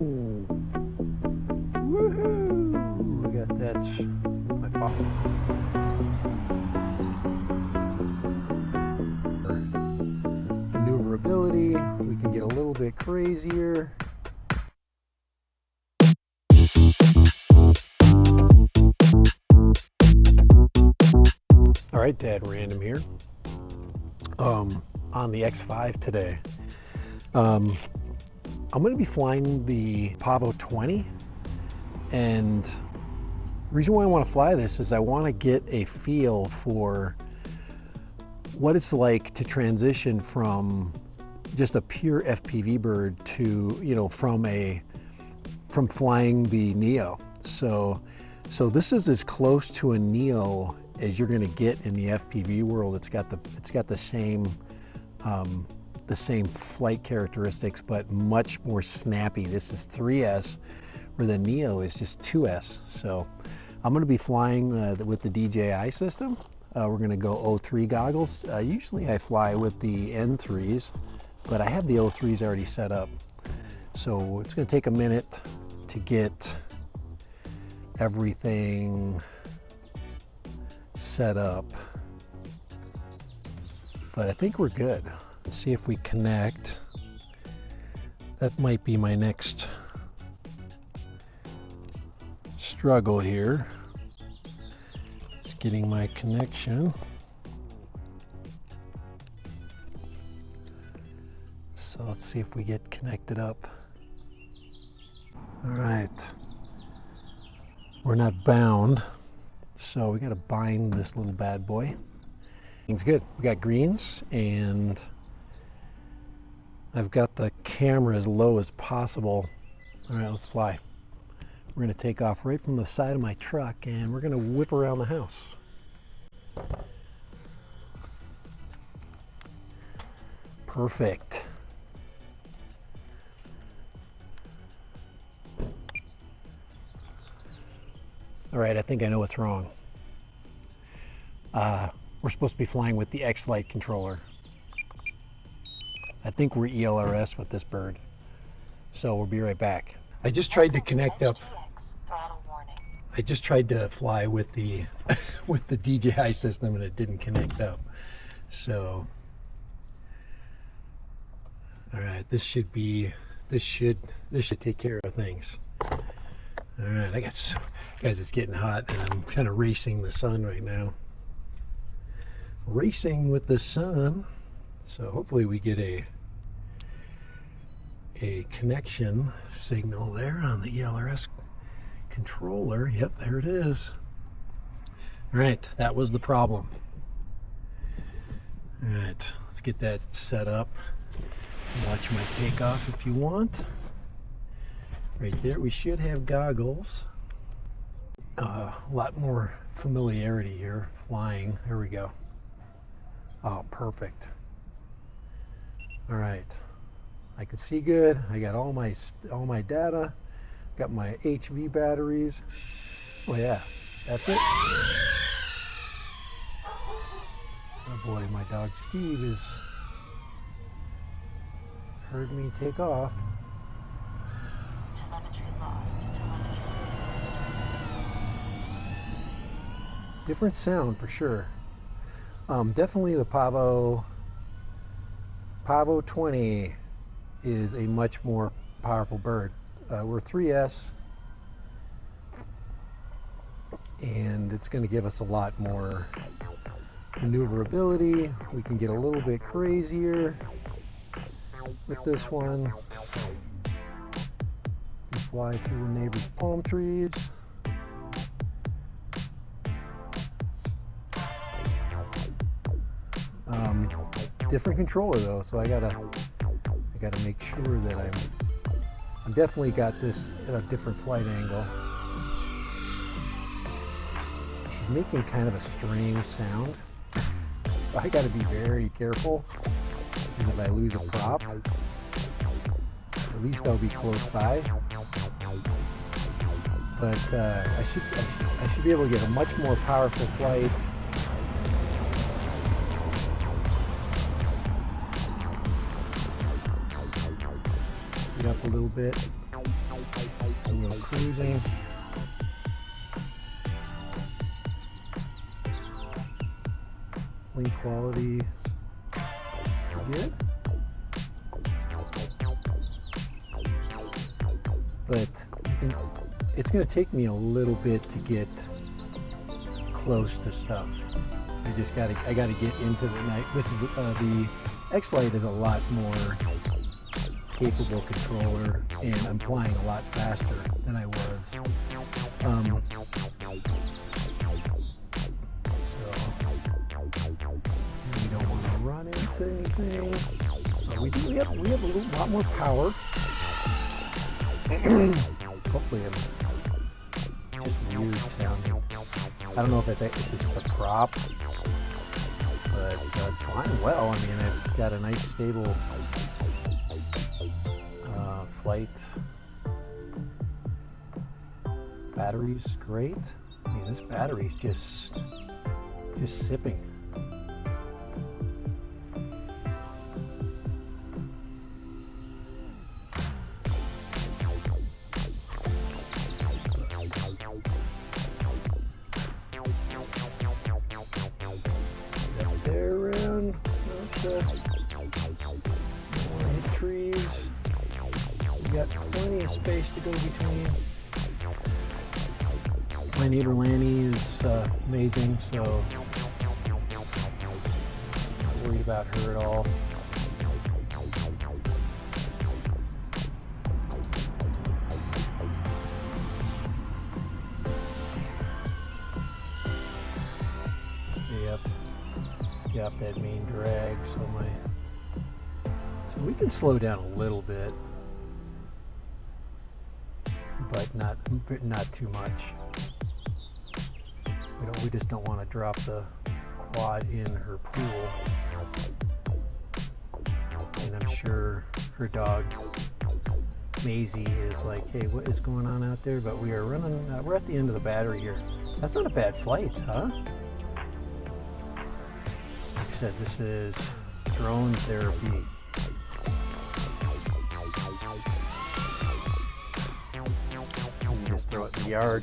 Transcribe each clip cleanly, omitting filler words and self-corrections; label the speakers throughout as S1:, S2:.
S1: Woohoo! We got that. My Pavo. Maneuverability. We can get a little bit crazier. All right, Dad Random here. On the X5 today. I'm going to be flying the Pavo 20, and the reason why I want to fly this is I want to get a feel for what it's like to transition from just a pure FPV bird to, you know, from flying the Neo. So this is as close to a Neo as you're going to get in the FPV world. It's got the same flight characteristics, but much more snappy. This is 3S, where the Neo is just 2S. So I'm going to be flying with the DJI system. We're going to go O3 goggles. Usually I fly with the N3s, but I have the O3s already set up. So it's going to take a minute to get everything set up, but I think we're good. Let's see if we connect. That might be my next struggle here. Just getting my connection. So let's see if we get connected up. All right. We're not bound, so we got to bind this little bad boy. It's good. We got greens, and I've got the camera as low as possible. All right, let's fly. We're going to take off right from the side of my truck, and we're going to whip around the house. Perfect. All right, I think I know what's wrong. We're supposed to be flying with the X-Lite controller. I think we're ELRS with this bird. So we'll be right back. I just tried to connect up. I just tried to fly with the with the DJI system, and it didn't connect up. So all right, this should take care of things. All right, guys, it's getting hot, and I'm kind of racing the sun right now. Racing with the sun. So hopefully we get a connection signal there on the ELRS controller. Yep, there it is. All right, that was the problem. All right, let's get that set up. Watch my takeoff if you want. Right there, we should have goggles. A lot more familiarity here flying. There we go. Oh, perfect. All right, I can see good. I got all my data. Got my HV batteries. Oh yeah, that's it. Oh boy, my dog Steve has heard me take off.
S2: Telemetry lost. Telemetry.
S1: Different sound for sure. Definitely the Pavo 20 is a much more powerful bird. We're 3S, and it's going to give us a lot more maneuverability. We can get a little bit crazier with this one. You fly through the neighbor's palm trees. Different controller though, so I gotta make sure that I'm definitely got this at a different flight angle. She's making kind of a strange sound, so I gotta be very careful. And if I lose a prop, at least I'll be close by. But I should be able to get a much more powerful flight. Up a little bit. A little cruising. Link quality, good. But it's going to take me a little bit to get close to stuff. I got to get into the night. This is the X-Lite is a lot more capable controller, and I'm flying a lot faster than I was. So we don't want to run into anything. We have a lot more power. Hopefully I'm just weird sounding. I don't know if it's just a prop, but it's flying well. I mean, I've got a nice stable flight. Battery's great. I mean, this battery's just sipping. There around. It's not don't want to hit trees. We got plenty of space to go between. My neighbor Lanny is amazing, so not worried about her at all. Stay up that main drag, so we can slow down a little bit, but not too much. We just don't want to drop the quad in her pool. And I'm sure her dog Maisie is like, hey, what is going on out there? But we are running, we're at the end of the battery here. That's not a bad flight, huh? Like I said, this is drone therapy. Let me just throw it in the yard.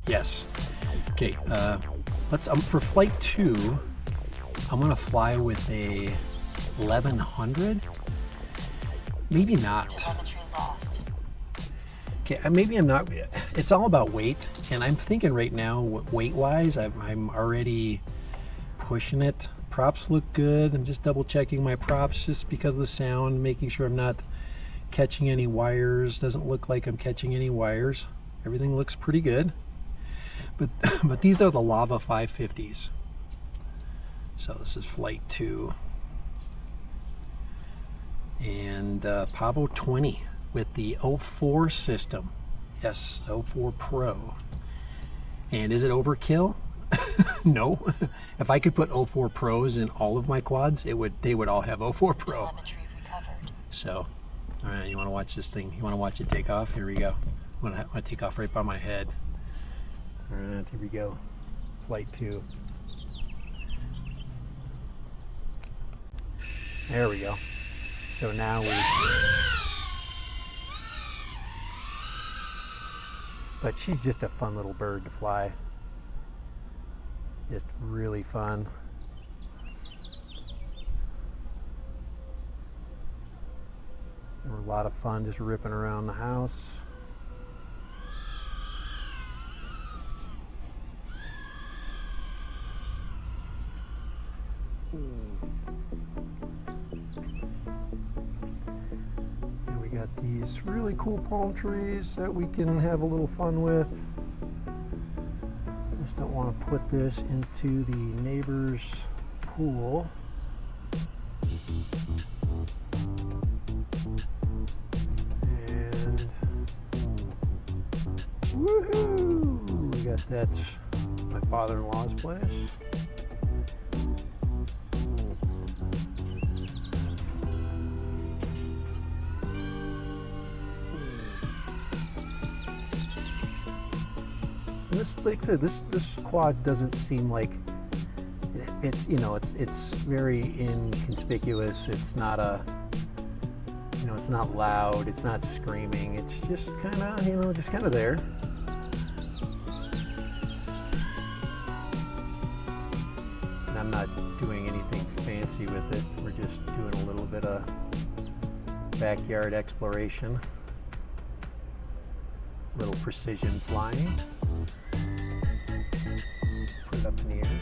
S1: Yes. Okay. Let's. For flight 2, I'm gonna fly with a 1100. Maybe not.
S2: Telemetry lost.
S1: Okay. Maybe I'm not. It's all about weight, and I'm thinking right now, weight-wise, I'm already pushing it. Props look good. I'm just double checking my props just because of the sound, making sure I'm not catching any wires. Doesn't look like I'm catching any wires. Everything looks pretty good. But these are the Lava 550s. So this is flight 2. And Pavo 20 with the 04 system. Yes, 04 Pro. And is it overkill? No. If I could put 04 Pros in all of my quads, they would all have 04 Pro.
S2: Telemetry recovered.
S1: So, all right, you want to watch this thing? You want to watch it take off? Here we go. I'm going to take off right by my head. All right, here we go. Flight 2. There we go. So now but she's just a fun little bird to fly. Just really fun. They were a lot of fun just ripping around the house. And we got these really cool palm trees that we can have a little fun with. Just don't want to put this into the neighbor's pool. And woohoo! We got that my father-in-law's place. This quad doesn't seem like it's, you know, it's very inconspicuous. It's not a You know, it's not loud, it's not screaming, it's just kind of, you know, just kind of there. And I'm not doing anything fancy with it. We're just doing a little bit of backyard exploration. A little precision flying. Put it up in the air.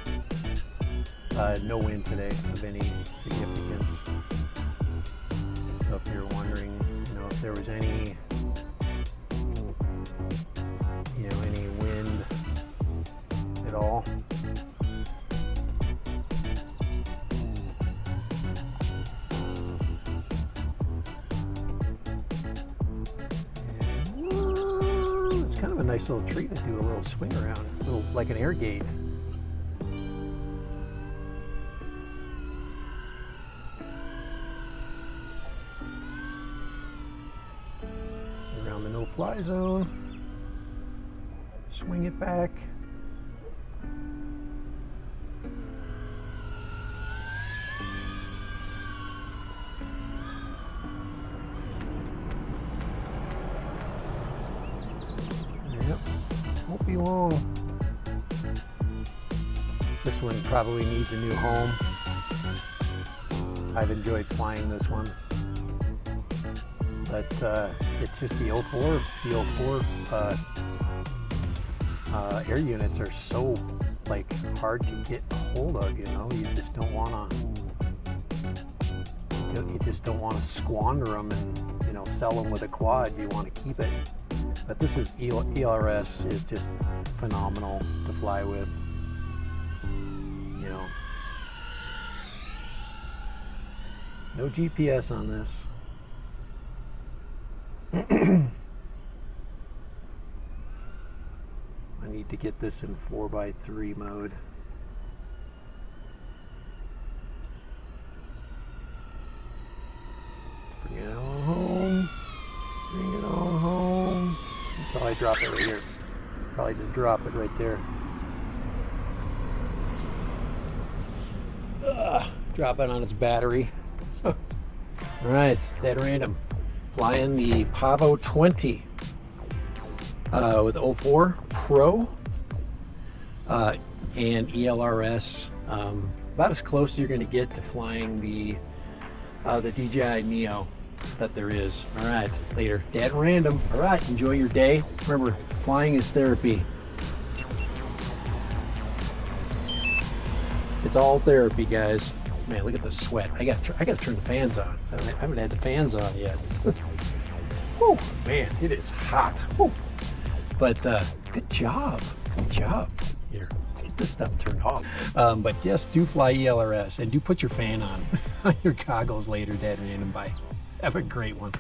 S1: No wind today of any significance. So if you're wondering, you know, if there was any, you know, any wind at all. And it's kind of a nice little tree to do a little swing around, a little like an air gate. Around the no-fly zone, swing it back. Yep, won't be long. This one probably needs a new home. I've enjoyed flying this one. But it's just the 04 air units are so like hard to get a hold of, you know. You just don't want to squander them and, you know, sell them with a quad. You want to keep it. But this is ELRS is just phenomenal to fly with, you know. No GPS on this. I need to get this in 4x3 mode. Bring it on home. Bring it on home. Until I drop it right here. Probably just drop it right there. Drop it on its battery. Alright, dead random. Flying the Pavo 20 with 04 Pro and ELRS. About as close as you're going to get to flying the DJI Neo that there is. All right, later. Dead random. All right, enjoy your day. Remember, flying is therapy. It's all therapy, guys. Man, look at the sweat. I gotta turn the fans on. I haven't had the fans on yet. Oh man, it is hot. Woo. But good job. Good job. Here, let's get this stuff turned off. But yes, do fly ELRS and do put your fan on your goggles later, Dad Random. Bye. Have a great one.